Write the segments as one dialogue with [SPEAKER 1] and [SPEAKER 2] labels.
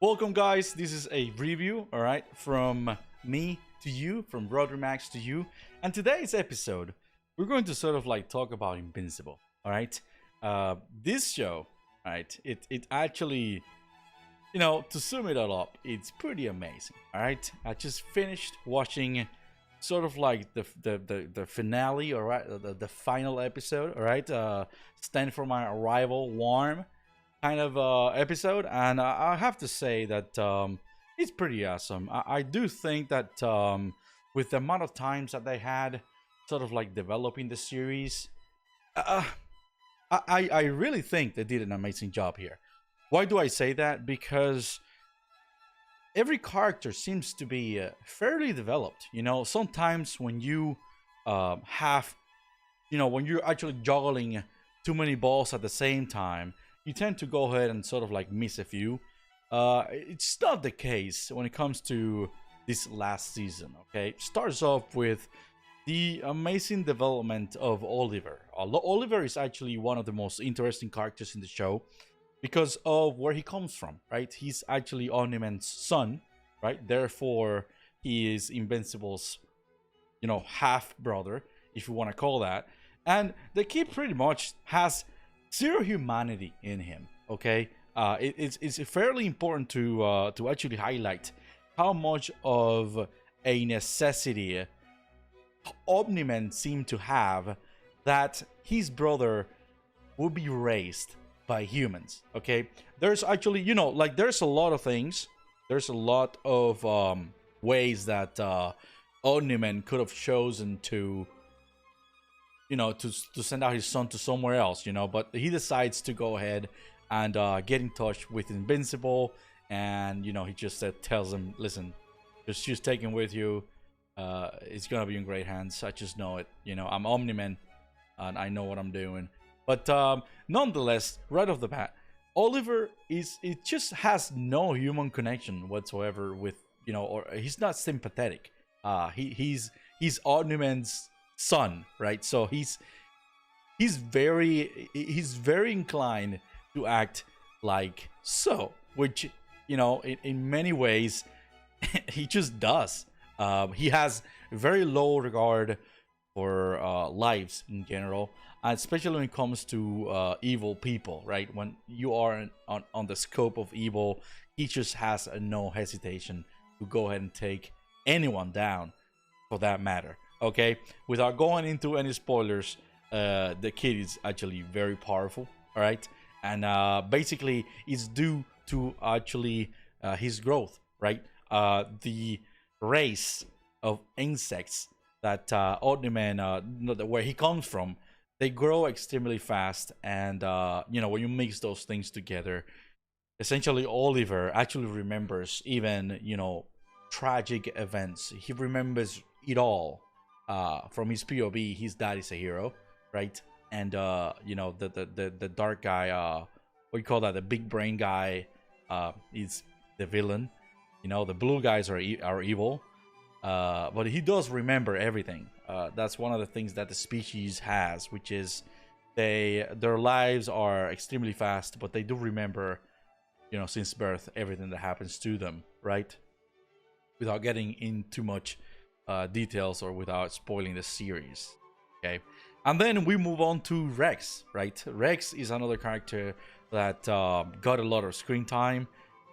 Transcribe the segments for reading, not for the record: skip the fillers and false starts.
[SPEAKER 1] Welcome, guys. This is a review, all right, from me to you, from Rodri Max to you. And today's episode, we're going to sort of like talk about Invincible, all right. This show, right? It actually, to sum it all up, it's pretty amazing, all right. I just finished watching, sort of like the finale, all right, the final episode, all right. Stand for My Arrival, Warm kind of episode, and I have to say that it's pretty awesome. I do think that with the amount of times that they had, sort of like developing the series, uh, I really think they did an amazing job here. Why do I say that? Because every character seems to be fairly developed. Sometimes when you have, when you're actually juggling too many balls at the same time, you tend to go ahead and sort of like miss a few. It's not the case when it comes to this last season. Okay, it starts off with the amazing development of Oliver. Oliver is actually one of the most interesting characters in the show because of where he comes from. Right, he's actually Omni-Man's son. Right, therefore he is Invincible's, half brother, if you want to call that. And the kid pretty much has zero humanity in him. Okay, it's fairly important to actually highlight how much of a necessity Omni-Man seemed to have that his brother will be raised by humans. Okay, there's actually, there's a lot of things. There's a lot of ways that Omni-Man could have chosen to to send out his son to somewhere else, but he decides to go ahead and get in touch with Invincible, and he just tells him, listen, just take him with you. It's gonna be in great hands. I just know it. I'm Omni-Man, and I know what I'm doing. But nonetheless, right off the bat, Oliver it just has no human connection whatsoever with, or he's not sympathetic. He's Omni-Man's son, right? So he's very inclined to act like so, which in many ways he just does. He has very low regard for lives in general, and especially when it comes to evil people, right? When you are on the scope of evil, he just has no hesitation to go ahead and take anyone down, for that matter. Okay, without going into any spoilers, the kid is actually very powerful. All right, and basically it's due to actually his growth. Right, the race of insects that Omni-Man, where he comes from, they grow extremely fast, and when you mix those things together, essentially Oliver actually remembers even tragic events. He remembers it all. From his POV, his dad is a hero, right? And the dark guy, what do you call that? The big brain guy, is the villain. The blue guys are evil, but he does remember everything. That's one of the things that the species has, which is their lives are extremely fast, but they do remember, since birth, everything that happens to them, right? Without getting in too much details or without spoiling the series. Okay, and then we move on to Rex. Right, Rex is another character that got a lot of screen time,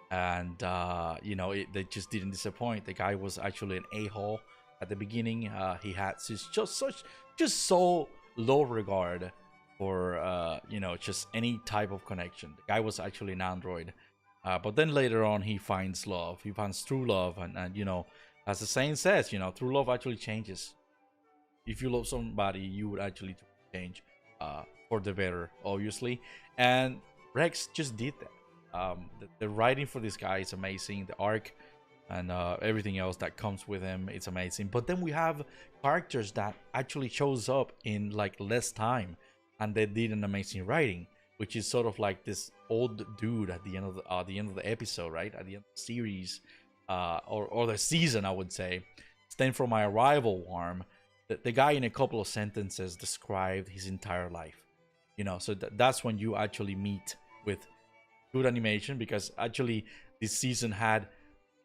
[SPEAKER 1] and they just didn't disappoint. The guy was actually an a-hole at the beginning. He had just so low regard for just any type of connection. The guy was actually an android, but then later on he finds love. He finds true love, and as the saying says, true love actually changes. If you love somebody, you would actually change for the better, obviously. And Rex just did that. The writing for this guy is amazing. The arc and everything else that comes with him, it's amazing. But then we have characters that actually shows up in like less time, and they did an amazing writing, which is sort of like this old dude at the end of the episode, right? At the end of the series. Or the season, I would say. Stand for My Arrival, Warm. The guy in a couple of sentences described his entire life. So that's when you actually meet with good animation, because actually this season had,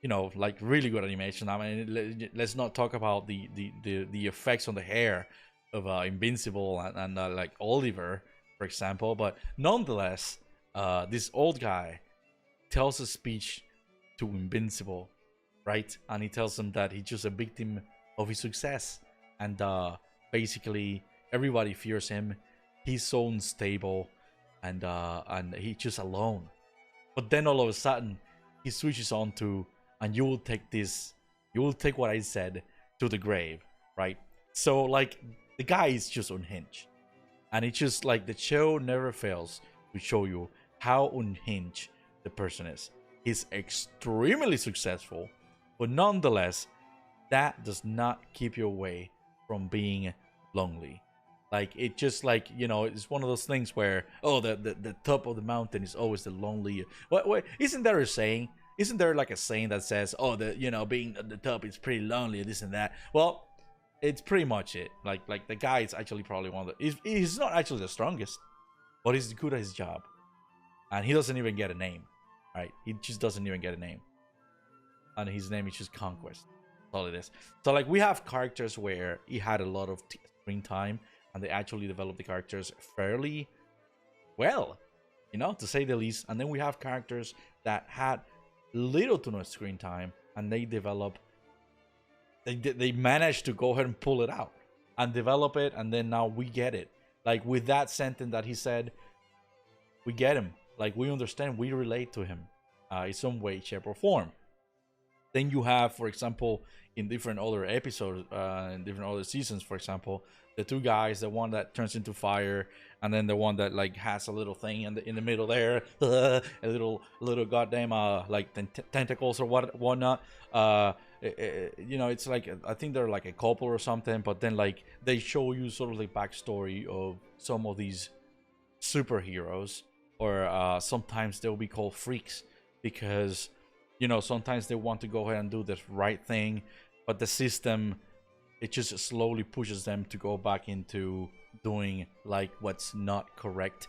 [SPEAKER 1] you know, like really good animation. I mean, let's not talk about the effects on the hair of Invincible and like Oliver, for example. But nonetheless, this old guy tells a speech to Invincible, right? And he tells him that he's just a victim of his success, and basically everybody fears him. He's so unstable, and he's just alone. But then all of a sudden, he switches on to, and you will take this, you will take what I said to the grave, right? So like the guy is just unhinged, and it's just like the show never fails to show you how unhinged the person is. He's extremely successful, but nonetheless, that does not keep you away from being lonely. Like it just like, you know, it's one of those things where, oh, the top of the mountain is always the lonely. What isn't there a saying? Isn't there like a saying that says, oh, the, you know, being at the top is pretty lonely, this and that? Well, it's pretty much it. Like the guy is actually probably one of the, he's not actually the strongest, but he's good at his job, and he doesn't even get a name, right? He just doesn't even get a name, and his name is just Conquest. That's all it is. So like we have characters where he had a lot of screen time, and they actually developed the characters fairly well, you know, to say the least. And then we have characters that had little to no screen time, and they develop, they managed to go ahead and pull it out and develop it, and then now we get it. Like with that sentence that he said, we get him. Like we understand, we relate to him in some way, shape, or form. Then you have, for example, in different other episodes, in different other seasons, for example, the two guys, the one that turns into fire, and then the one that like has a little thing in the middle there, a little goddamn like tentacles or whatnot. You know, it's like, I think they're like a couple or something, but then like they show you sort of the backstory of some of these superheroes, or sometimes they'll be called freaks because, you know, sometimes they want to go ahead and do the right thing, but the system, it just slowly pushes them to go back into doing like what's not correct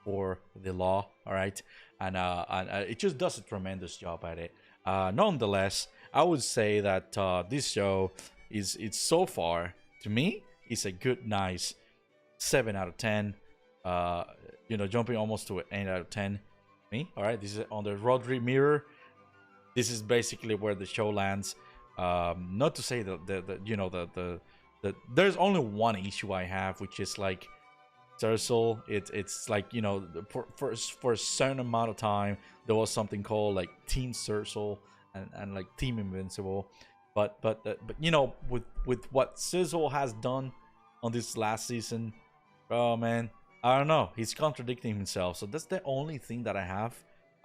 [SPEAKER 1] for the law. All right, and it just does a tremendous job at it. Nonetheless, I would say that this show it's so far, to me, it's a good, nice 7 out of 10. You know, jumping almost to an 8 out of 10. Me, all right. This is on the Rodri mirror. This is basically where the show lands. Not to say that you know the there's only one issue I have, which is like Cersei. It's like, you know, for a certain amount of time there was something called like Team Cersei and like Team Invincible, but you know, with what Cersei has done on this last season, oh man, I don't know, he's contradicting himself. So that's the only thing that I have.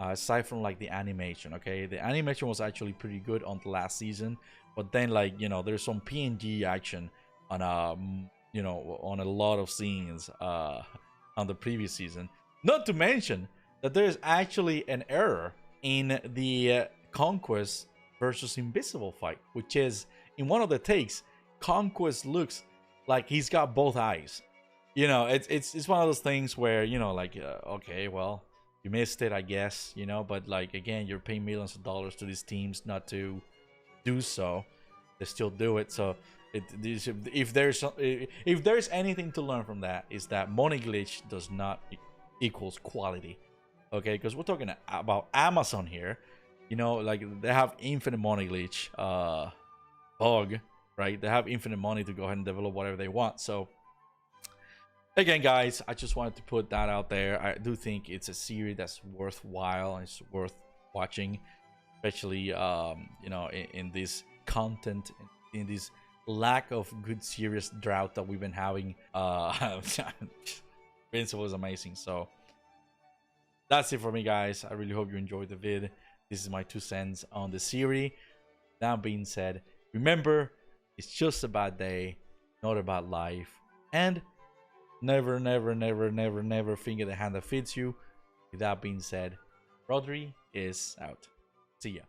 [SPEAKER 1] Aside from like the animation, okay, the animation was actually pretty good on the last season, but then like, you know, there's some PNG action on you know, on a lot of scenes on the previous season. Not to mention that there's actually an error in the Conquest versus Invincible fight, which is in one of the takes, Conquest looks like he's got both eyes. You know, it's one of those things where, you know, like okay, well, you missed it, I guess, you know, but like, again, you're paying millions of dollars to these teams not to do so. They still do it. So if there's anything to learn from that, is that money glitch does not equals quality. Okay, because we're talking about Amazon here, you know, like they have infinite money glitch bug, right? They have infinite money to go ahead and develop whatever they want. So again, guys, I just wanted to put that out there. I do think it's a series that's worthwhile and it's worth watching, especially you know, in this content, in this lack of good serious drought that we've been having. Invincible is amazing. So that's it for me, guys. I really hope you enjoyed the vid. This is my 2 cents on the series. That being said, remember, it's just a bad day, not a bad life, and never, never, never, never, never finger the hand that feeds you. With that being said, Rodri is out. See ya.